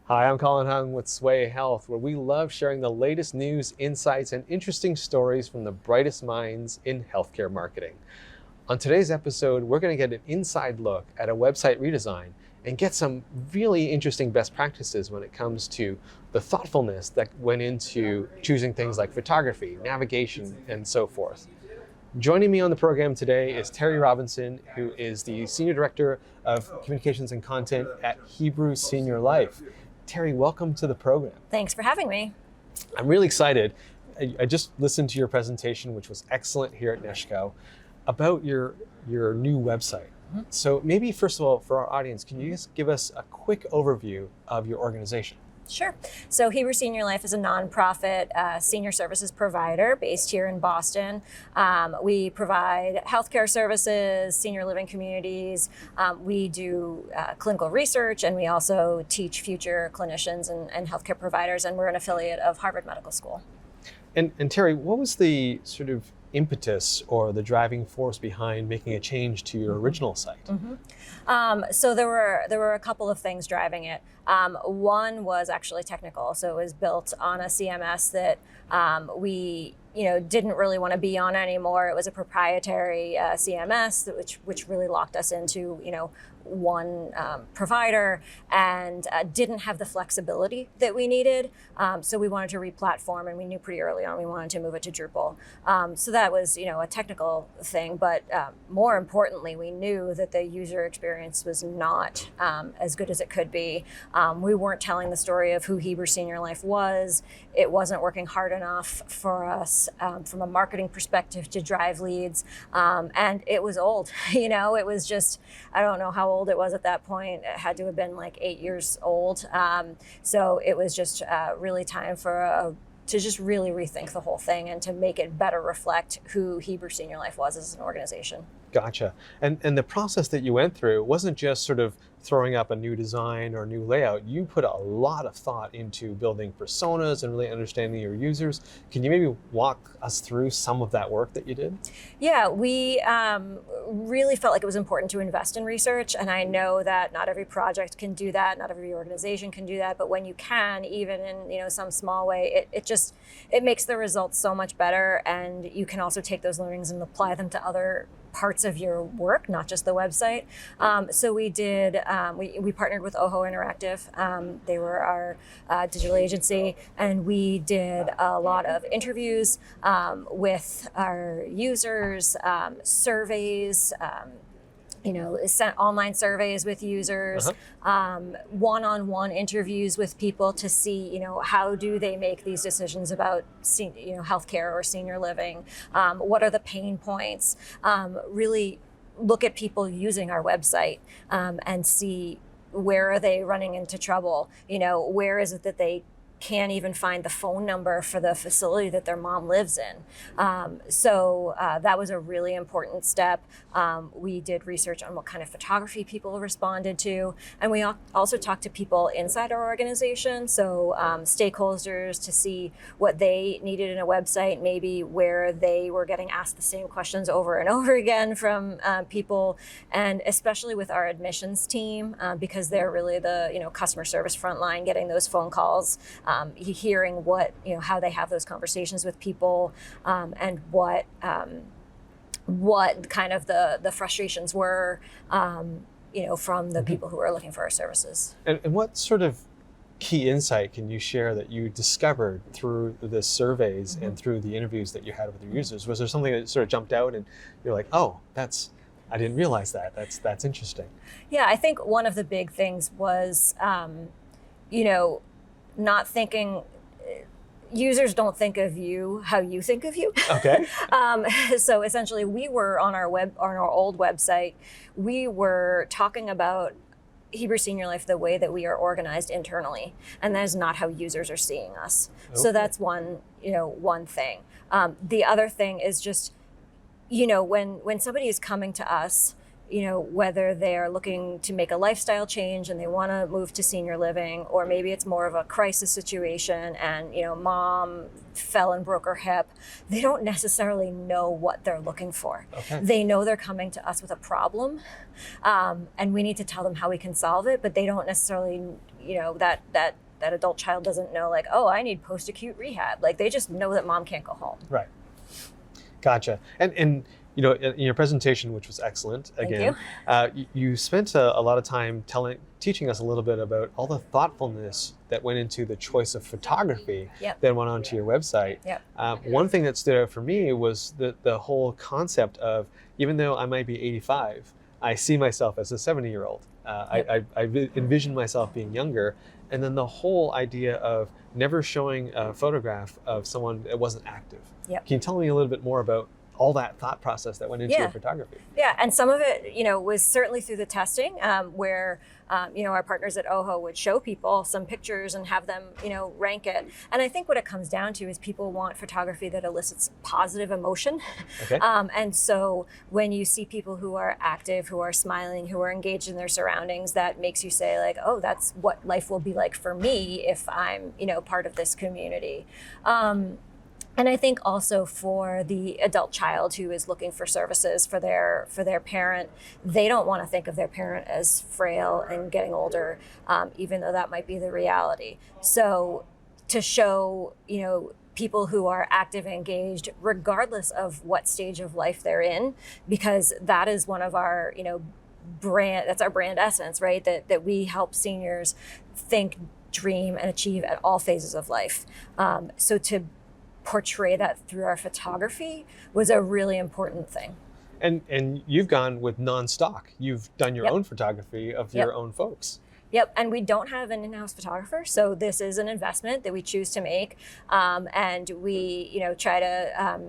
Hi, I'm Colin Hung with Sway Health, where we love sharing the latest news, insights, and interesting stories from the brightest minds in healthcare marketing. On today's episode, we're going to get an inside look at a website redesign and get some really interesting best practices when it comes to the thoughtfulness that went into choosing things like photography, navigation, and so forth. Joining me on the program today is Terry Robinson, who is the Senior Director of Communications and Content at Hebrew Senior Life. Terry, welcome to the program. Thanks for having me. I'm really excited. I just listened to your presentation, which was excellent here at NESHCO, about your new website. Mm-hmm. So maybe first of all, for our audience, can you just give us a quick overview of your organization? Sure. So Hebrew Senior Life is a nonprofit senior services provider based here in Boston. We provide healthcare services, senior living communities. We do clinical research, and we also teach future clinicians and healthcare providers, and we're an affiliate of Harvard Medical School. And Terry, what was the sort of impetus or the driving force behind making a change to your original site? Mm-hmm. So there were a couple of things driving it. One was actually technical. So it was built on a CMS that we didn't really want to be on anymore. It was a proprietary CMS which really locked us into one provider and didn't have the flexibility that we needed. So we wanted to re-platform, and we knew pretty early on we wanted to move it to Drupal. So that was a technical thing, but more importantly, we knew that the user experience was not as good as it could be. We weren't telling the story of who Hebrew Senior Life was. It wasn't working hard enough for us from a marketing perspective to drive leads. And it was old, it was just, I don't know how old it was at that point. It had to have been like 8 years old. So it was just really time to just really rethink the whole thing and to make it better reflect who Hebrew Senior Life was as an organization. Gotcha. And the process that you went through wasn't just sort of throwing up a new design or new layout. You put a lot of thought into building personas and really understanding your users. Can you maybe walk us through some of that work that you did? Yeah, we really felt like it was important to invest in research. And I know that not every project can do that, not every organization can do that. But when you can, even in some small way, it makes the results so much better. And you can also take those learnings and apply them to other parts of your work, not just the website. So we did, we partnered with Oho Interactive. They were our digital agency, and we did a lot of interviews with our users, surveys, sent online surveys with users, one-on-one interviews with people to see, how do they make these decisions about, healthcare or senior living? What are the pain points? Really look at people using our website and see where are they running into trouble? Where is it that they can't even find the phone number for the facility that their mom lives in. So that was a really important step. We did research on what kind of photography people responded to. And we also talked to people inside our organization, so stakeholders, to see what they needed in a website, maybe where they were getting asked the same questions over and over again from people, and especially with our admissions team, because they're really the customer service frontline, getting those phone calls. Hearing how they have those conversations with people, and what kind of the frustrations were, from the people who are looking for our services. And what sort of key insight can you share that you discovered through the surveys and through the interviews that you had with your users? Was there something that sort of jumped out and you're like, oh, I didn't realize that. That's interesting. Yeah, I think one of the big things was, not thinking, users don't think of you how you think of you. Okay. So essentially, we were on our old website, we were talking about Hebrew Senior Life the way that we are organized internally, and that is not how users are seeing us. Okay. So that's one thing. The other thing is just, when somebody is coming to us, whether they're looking to make a lifestyle change and they want to move to senior living, or maybe it's more of a crisis situation and, mom fell and broke her hip. They don't necessarily know what they're looking for. Okay. They know they're coming to us with a problem, and we need to tell them how we can solve it, but they don't necessarily, that adult child doesn't know, like, oh, I need post-acute rehab. Like, they just know that mom can't go home. Right. Gotcha. And in your presentation, which was excellent, again, you spent a lot of time teaching us a little bit about all the thoughtfulness that went into the choice of photography that went onto your website. One thing that stood out for me was the whole concept of, even though I might be 85, I see myself as a 70-year-old. I envision myself being younger. And then the whole idea of never showing a photograph of someone that wasn't active. Can you tell me a little bit more about all that thought process that went into your photography? Yeah, and some of it, was certainly through the testing, where, our partners at OHO would show people some pictures and have them, rank it. And I think what it comes down to is people want photography that elicits positive emotion. Okay. And so when you see people who are active, who are smiling, who are engaged in their surroundings, that makes you say, like, oh, that's what life will be like for me if I'm, part of this community. And I think also for the adult child who is looking for services for their parent, they don't want to think of their parent as frail and getting older, even though that might be the reality. So to show, people who are active and engaged, regardless of what stage of life they're in, because that is one of our, that's our brand essence, right? That we help seniors think, dream, and achieve at all phases of life. So to portray that through our photography was a really important thing. And you've gone with non-stock. You've done your own photography of your own folks. Yep, and we don't have an in-house photographer, so this is an investment that we choose to make, and we, try to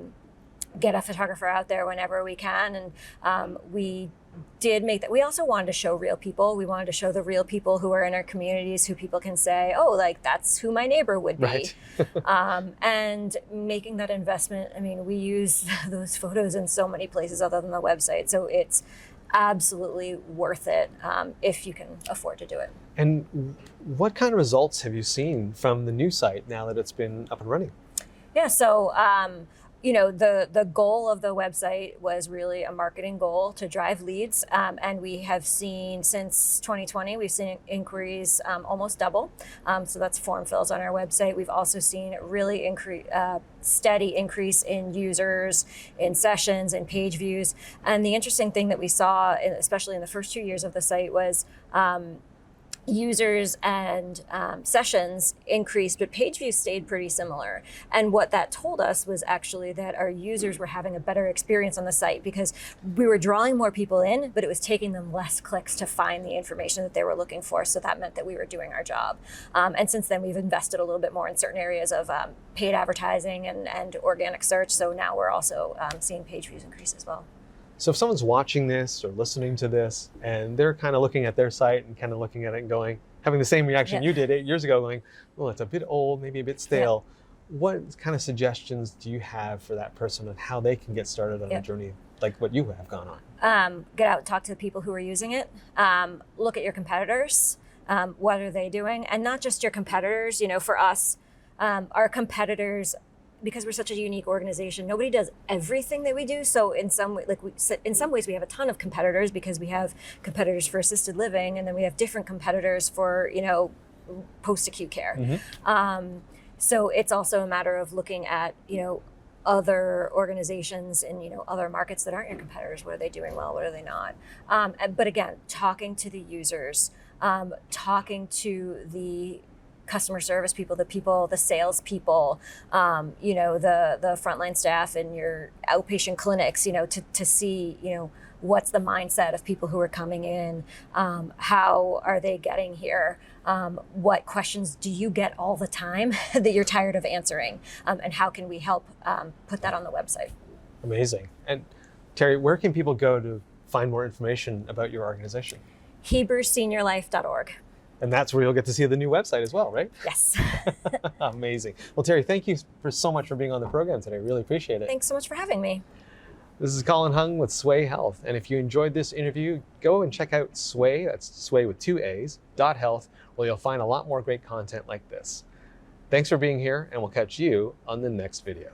get a photographer out there whenever we can, and we did make that. We also wanted to show real people. We wanted to show the real people who are in our communities, who people can say, oh, like, that's who my neighbor would be. Right. And making that investment, we use those photos in so many places other than the website. So it's absolutely worth it if you can afford to do it. And what kind of results have you seen from the new site now that it's been up and running? Yeah, so the goal of the website was really a marketing goal to drive leads. And we have seen, since 2020, we've seen inquiries almost double. So that's form fills on our website. We've also seen a really steady increase in users, in sessions, in page views. And the interesting thing that we saw, especially in the first 2 years of the site, was users and sessions increased, but page views stayed pretty similar. And what that told us was actually that our users were having a better experience on the site, because we were drawing more people in, but it was taking them less clicks to find the information that they were looking for. So that meant that we were doing our job. And since then, we've invested a little bit more in certain areas of paid advertising and organic search. So now we're also seeing page views increase as well. So if someone's watching this or listening to this and they're kind of looking at their site and kind of looking at it and going, having the same reaction you did 8 years ago, going, well, it's a bit old, maybe a bit stale. What kind of suggestions do you have for that person on how they can get started on a journey like what you have gone on? Get out and talk to the people who are using it. Look at your competitors. What are they doing? And not just your competitors. For us, our competitors, because we're such a unique organization, nobody does everything that we do. So in some ways we have a ton of competitors, because we have competitors for assisted living, and then we have different competitors for, post-acute care. Mm-hmm. So it's also a matter of looking at, other organizations in, other markets that aren't your competitors. What are they doing well? What are they not? But again, talking to the users, talking to the customer service people, the sales people, the frontline staff in your outpatient clinics, to see, what's the mindset of people who are coming in, how are they getting here, what questions do you get all the time that you're tired of answering, and how can we help put that on the website? Amazing. And Terry, where can people go to find more information about your organization? HebrewSeniorLife.org. And that's where you'll get to see the new website as well, right? Yes. Amazing. Well, Terry, thank you so much for being on the program today. Really appreciate it. Thanks so much for having me. This is Colin Hung with Sway Health. And if you enjoyed this interview, go and check out Sway, that's Sway with 2 A's, .health, where you'll find a lot more great content like this. Thanks for being here, and we'll catch you on the next video.